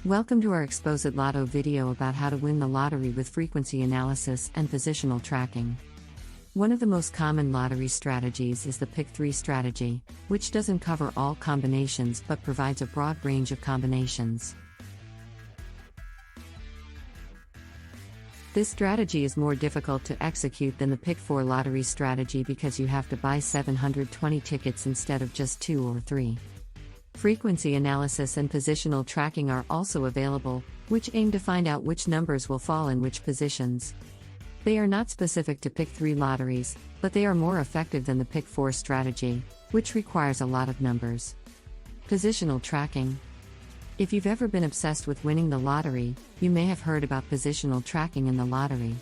Welcome to our Exposed Lotto video about how to win the lottery with frequency analysis and positional tracking. One of the most common lottery strategies is the Pick 3 strategy, which doesn't cover all combinations but provides a broad range of combinations. This strategy is more difficult to execute than the Pick 4 lottery strategy because you have to buy 720 tickets instead of just 2 or 3. Frequency analysis and positional tracking are also available, which aim to find out which numbers will fall in which positions. They are not specific to Pick 3 lotteries, but they are more effective than the Pick 4 strategy, which requires a lot of numbers. Positional tracking. If you've ever been obsessed with winning the lottery, you may have heard about positional tracking in the lottery.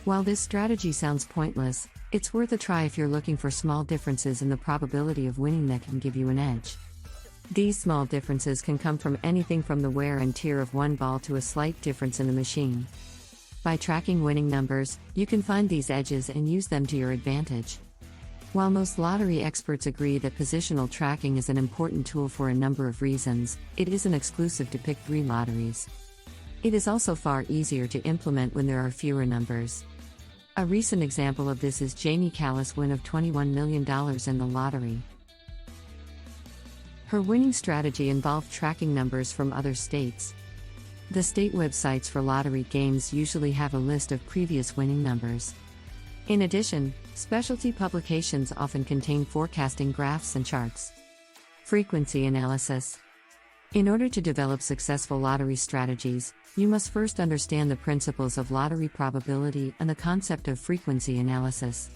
While this strategy sounds pointless, it's worth a try if you're looking for small differences in the probability of winning that can give you an edge. These small differences can come from anything from the wear and tear of one ball to a slight difference in the machine. By tracking winning numbers, you can find these edges and use them to your advantage. While most lottery experts agree that positional tracking is an important tool for a number of reasons, it isn't exclusive to Pick 3 lotteries. It is also far easier to implement when there are fewer numbers. A recent example of this is Jamie Callis' win of $21 million in the lottery. Her winning strategy involved tracking numbers from other states. The state websites for lottery games usually have a list of previous winning numbers. In addition, specialty publications often contain forecasting graphs and charts. Frequency analysis. In order to develop successful lottery strategies, you must first understand the principles of lottery probability and the concept of frequency analysis.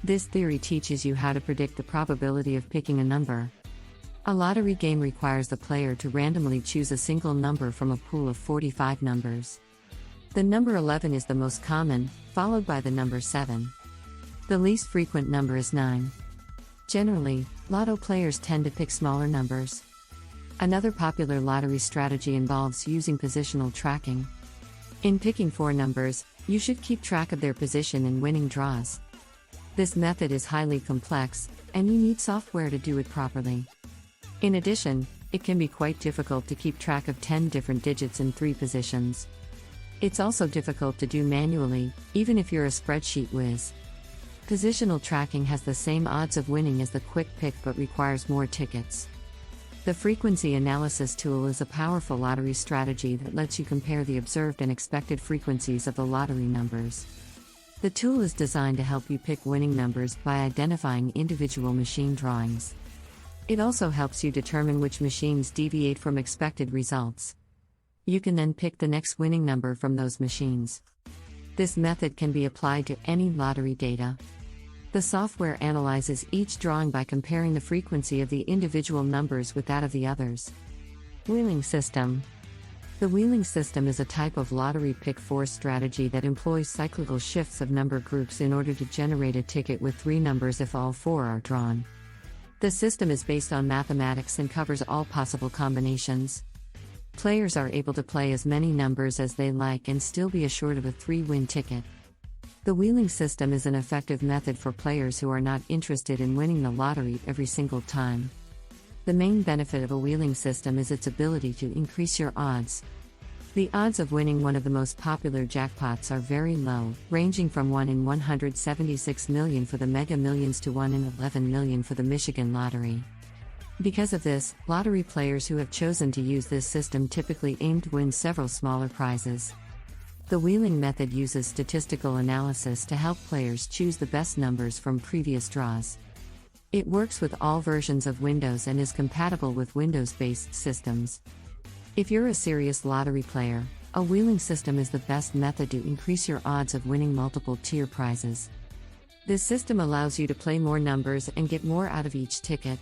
This theory teaches you how to predict the probability of picking a number. A lottery game requires the player to randomly choose a single number from a pool of 45 numbers. The number 11 is the most common, followed by the number 7. The least frequent number is 9. Generally, lotto players tend to pick smaller numbers. Another popular lottery strategy involves using positional tracking. In picking 4 numbers, you should keep track of their position in winning draws. This method is highly complex, and you need software to do it properly. In addition, it can be quite difficult to keep track of 10 different digits in 3 positions. It's also difficult to do manually, even if you're a spreadsheet whiz. Positional tracking has the same odds of winning as the quick pick but requires more tickets. The frequency analysis tool is a powerful lottery strategy that lets you compare the observed and expected frequencies of the lottery numbers. The tool is designed to help you pick winning numbers by identifying individual machine drawings. It also helps you determine which machines deviate from expected results. You can then pick the next winning number from those machines. This method can be applied to any lottery data. The software analyzes each drawing by comparing the frequency of the individual numbers with that of the others. Wheeling system. The wheeling system is a type of lottery Pick 4 strategy that employs cyclical shifts of number groups in order to generate a ticket with 3 numbers if all 4 are drawn. The system is based on mathematics and covers all possible combinations. Players are able to play as many numbers as they like and still be assured of a 3-win ticket. The wheeling system is an effective method for players who are not interested in winning the lottery every single time. The main benefit of a wheeling system is its ability to increase your odds. The odds of winning one of the most popular jackpots are very low, ranging from 1 in 176 million for the Mega Millions to 1 in 11 million for the Michigan Lottery. Because of this, lottery players who have chosen to use this system typically aim to win several smaller prizes. The wheeling method uses statistical analysis to help players choose the best numbers from previous draws. It works with all versions of Windows and is compatible with Windows-based systems. If you're a serious lottery player, a wheeling system is the best method to increase your odds of winning multiple tier prizes. This system allows you to play more numbers and get more out of each ticket.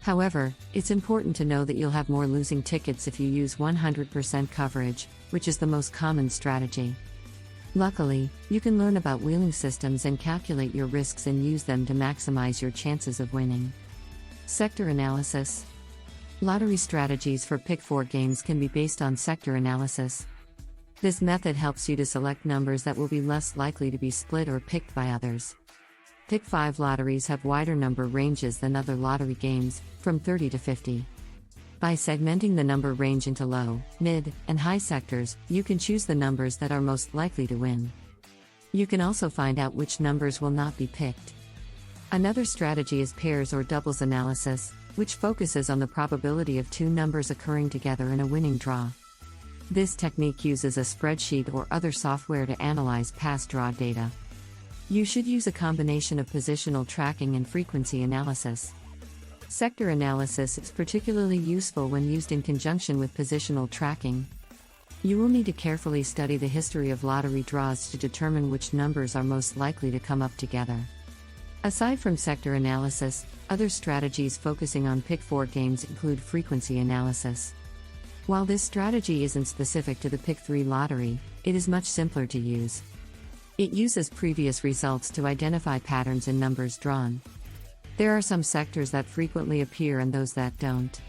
However, it's important to know that you'll have more losing tickets if you use 100% coverage, which is the most common strategy. Luckily, you can learn about wheeling systems and calculate your risks and use them to maximize your chances of winning. Sector analysis. Lottery strategies for Pick 4 games can be based on sector analysis. This method helps you to select numbers that will be less likely to be split or picked by others. Pick 5 lotteries have wider number ranges than other lottery games, from 30 to 50. By segmenting the number range into low, mid, and high sectors, you can choose the numbers that are most likely to win. You can also find out which numbers will not be picked. Another strategy is pairs or doubles analysis, which focuses on the probability of two numbers occurring together in a winning draw. This technique uses a spreadsheet or other software to analyze past draw data. You should use a combination of positional tracking and frequency analysis. Sector analysis is particularly useful when used in conjunction with positional tracking. You will need to carefully study the history of lottery draws to determine which numbers are most likely to come up together. Aside from sector analysis, other strategies focusing on Pick 4 games include frequency analysis. While this strategy isn't specific to the Pick 3 lottery, it is much simpler to use. It uses previous results to identify patterns in numbers drawn. There are some sectors that frequently appear and those that don't.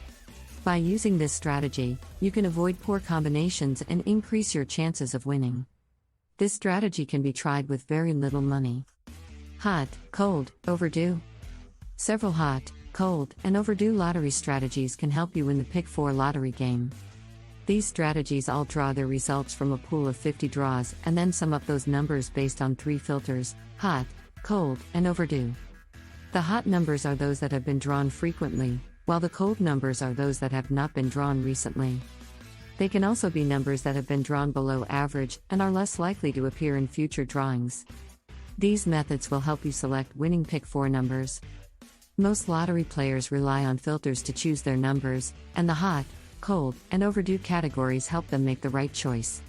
By using this strategy, you can avoid poor combinations and increase your chances of winning. This strategy can be tried with very little money. Hot, cold, overdue. Several hot, cold, and overdue lottery strategies can help you win the Pick 4 lottery game. These strategies all draw their results from a pool of 50 draws and then sum up those numbers based on 3 filters: hot, cold, and overdue. The hot numbers are those that have been drawn frequently, while the cold numbers are those that have not been drawn recently. They can also be numbers that have been drawn below average and are less likely to appear in future drawings. These methods will help you select winning Pick 4 numbers. Most lottery players rely on filters to choose their numbers, and the hot, cold, and overdue categories help them make the right choice.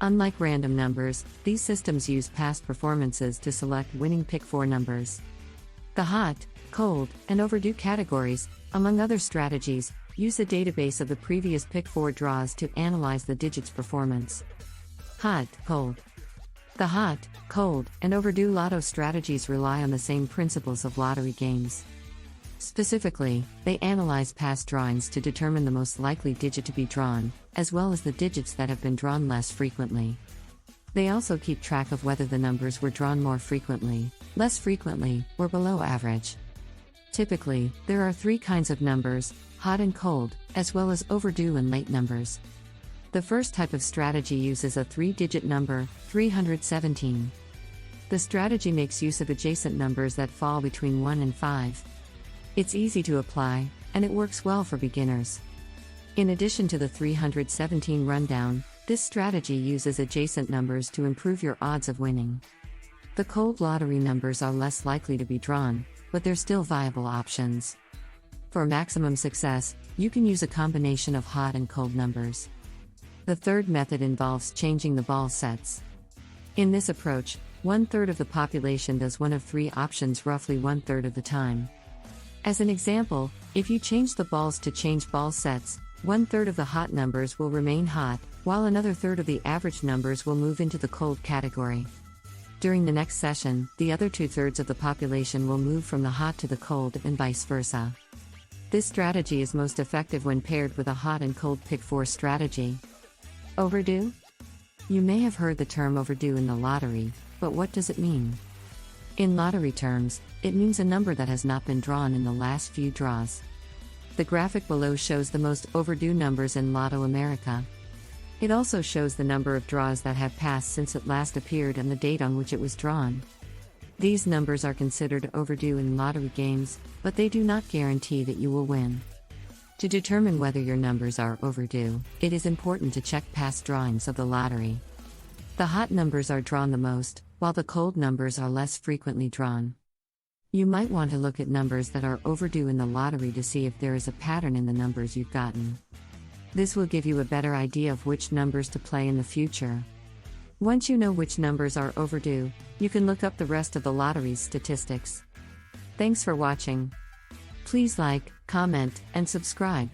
Unlike random numbers, these systems use past performances to select winning Pick 4 numbers. The hot, cold, and overdue categories, among other strategies, use a database of the previous Pick 4 draws to analyze the digits' performance. Hot, cold. The hot, cold, and overdue lotto strategies rely on the same principles of lottery games. Specifically, they analyze past drawings to determine the most likely digit to be drawn, as well as the digits that have been drawn less frequently. They also keep track of whether the numbers were drawn more frequently, less frequently, or below average. Typically, there are 3 kinds of numbers: hot and cold, as well as overdue and late numbers. The first type of strategy uses a 3-digit number, 317. The strategy makes use of adjacent numbers that fall between 1 and 5. It's easy to apply, and it works well for beginners. In addition to the 317 rundown, this strategy uses adjacent numbers to improve your odds of winning. The cold lottery numbers are less likely to be drawn, but they're still viable options. For maximum success, you can use a combination of hot and cold numbers. The third method involves changing the ball sets. In this approach, 1/3 of the population does one of 3 options roughly 1/3 of the time. As an example, if you change the balls to change ball sets, 1/3 of the hot numbers will remain hot, while another third of the average numbers will move into the cold category. During the next session, the other 2/3 of the population will move from the hot to the cold and vice versa. This strategy is most effective when paired with a hot and cold Pick 4 strategy. Overdue? You may have heard the term overdue in the lottery, but what does it mean? In lottery terms, it means a number that has not been drawn in the last few draws. The graphic below shows the most overdue numbers in Lotto America. It also shows the number of draws that have passed since it last appeared and the date on which it was drawn. These numbers are considered overdue in lottery games, but they do not guarantee that you will win. To determine whether your numbers are overdue, it is important to check past drawings of the lottery. The hot numbers are drawn the most, while the cold numbers are less frequently drawn. You might want to look at numbers that are overdue in the lottery to see if there is a pattern in the numbers you've gotten. This will give you a better idea of which numbers to play in the future. Once you know which numbers are overdue, you can look up the rest of the lottery's statistics. Thanks for watching. Please like, comment, and subscribe.